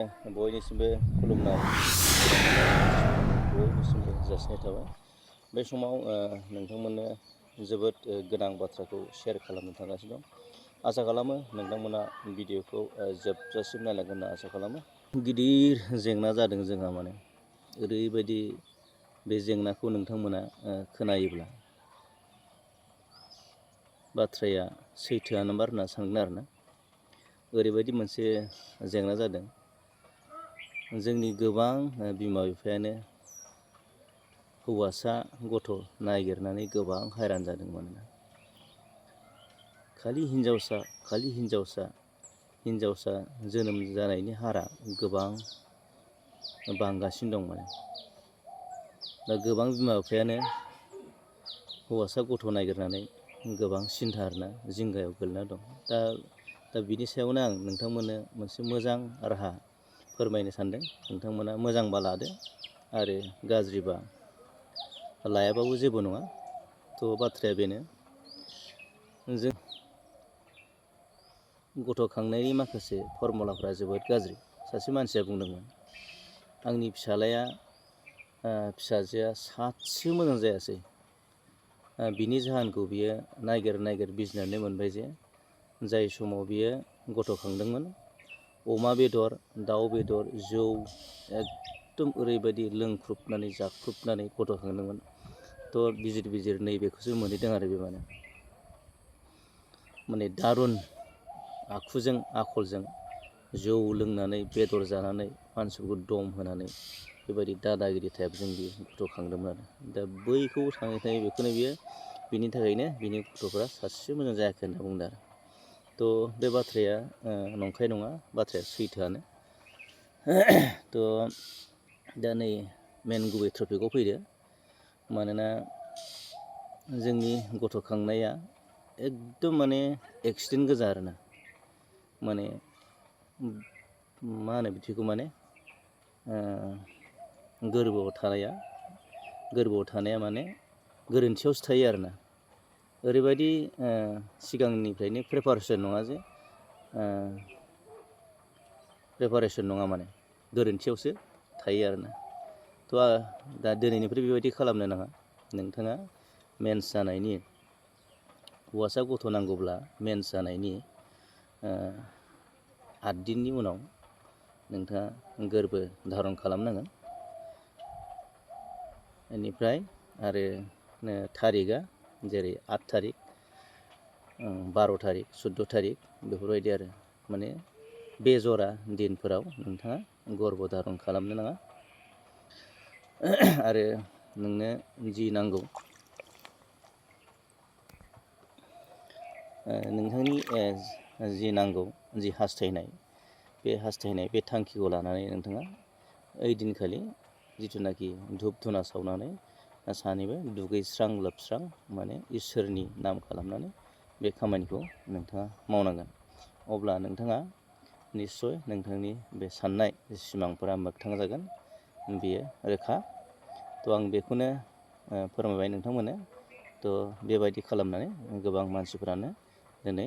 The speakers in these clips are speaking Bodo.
बयनिसिमबो खुलुमनाय बयनिसिमबो जासिनाय थाबाय। बे समाव नोंथांमोननो जोबोद गोनां बाथ्राखौ शेयार खालामनो थांगासिनो दं। आसा खालामो नोंथांमोना भिडिअखौ जोबजासिम नायलांगोन होनना आसा खालामो। गिदिर जेंना जादों जोंहा, माने ओरैबायदि बे जेंनाखौ नोंथांमोना खोनायोब्ला बाथ्राया सैथोआनो मार होनना सानगोन आरोना। ओरैबायदि मोनसे जेंना जादों, जोंनि गोबां बिमा बिफायानो हौवासा गथ' नागिरनानै गोबां हैरान जादों। मानोना खालि हिन्जावसा जोनोम जानायनि हारा गोबां बांगासिनो दं। माने दा गोबां बिमा बिफायानो हौवासा गथ' नागिरनानै गोबां सिन्था आरोना जिंगायाव गोलैना दं। दा बिनि सायावनो आं नोंथांमोननो मोनसे मोजां राहा फोरमायनो सानदों। नोंथांमोना मोजांबा लादो आरो गाज्रिबा लायाबाबो जेबो नङा। थ' बाथ्राया बेनो, जों गथ' खांनायनि माखासे फर्मुलाफ्रा जोबोद गाज्रि। सासे मानसिया बुंदोंमोन, आंनि फिसाजोआ सासेबो मोजां जायासै। बिनि जाहोनखौ बियो नागिर बिजिरनानै मोनबाय जे जाय समाव बियो गथ' खांदोंमोन, अमा बेदर, दाउ बेदर, जौ एकदम ओरैबायदि लोंख्रुबनानै जाख्रुबनानै गथ' खांदोंमोन। थ' बिजिर नैबेखौसो मोनहैदों आरो बे माने दारुन आखुजों आखलजों जौ लोंनानै बेदर जानानै मानसिफोरखौ दम होनानै बेबायदि दादागिरि टाइपजों बियो गथ' खांदोंमोन आरो। दा बैखौ थाङै बेखौनो बियो बिनि थाखायनो बिनि गथ'फ्रा सासेबो मोजां जायाखै होनना बुंदों आरो। थ' बे बाथ्राया नंखाय नङा, बाथ्राया सैथोआनो। थ' दा नै मेन गुबै टपिकआव फैदो। मानोना जोंनि गथ' खांनाया एकदम माने एक्सिडेन्ट गोजा आरोना। माने मा होनो बिदिखौ, माने गोरबोआव थानाया माने गोरोन्थियावसो थायो आरोना। ओरैबायदि सिगांनिफ्रायनो प्रिपारेसन नङा, माने गोरोन्थियावसो थायो आरोना। थ' दा दिनैनिफ्राय बेबायदि खालामनो नाङा। नोंथाङा मेन्स जानायनि, हौवासा गथ' नांगौब्ला मेन्स जानायनि 8 दिननि उनाव नोंथाङा गोरबो धारन खालामनांगोन। बेनिफ्राय आरो थारिकआ जेरै 8 थारिक, 12 थारिक, 14 थारिक बेफोरबायदि आरो। माने बेजरा दिनफोराव नोंथाङा गर्भ धारन खालामनो नाङा। आरो नोंनो जि नांगौ, नोंथांनि जि हास्थायनाय, बे थांखिखौ लानानै नोंथाङा ओइदिनखालि जिथुनाखि धुप धुना सावनानै सानैबो दुगैस्रां लोबस्रां माने इसोरनि नाम खालामनानै बे खामानिखौ नोंथाङा मावनांगोन। अब्ला नोंथाङा निस्सय नोंथांनि बे साननाय सिमांफोरा मोगथां जागोन, बेयो रोखा। थ' आं बेखौनो फोरमायबाय नोंथांमोननो। थ' बेबायदि खालामनानै गोबां मानसिफ्रानो दिनै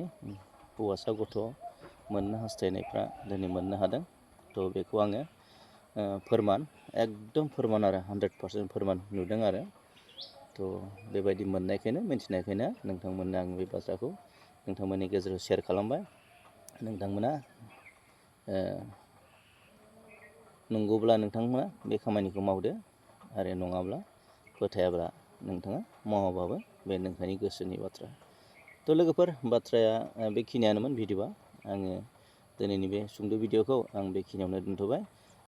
हौवासा गथ' मोननो हास्थायनायफ्रा दिनै मोननो हादों। थ' बेखौ आङो एकदम फोरमान आरो 100% फोरमान नुदों आरो। थ' बेबायदि मोननायखायनो, मिन्थिनायखायनो नोंथांमोननो आं बे बाथ्राखौ नोंथांमोननि गेजेराव शेयार खालामबाय। नोंथांमोना नंगौब्ला नोंथांमोना बे खामानिखौ मावदो, आरो नङाब्ला फोथायाब्ला नोंथाङा मावाबाबो बे नोंथांनि गोसोनि बाथ्रा। थ' लोगोफोर, बाथ्राया बेखिनियानोमोन भिडिअ'आ। आङो दिनैनि बे सुंद' भिडिअ'खौ आं बेखिनियावनो दोनथ'बाय।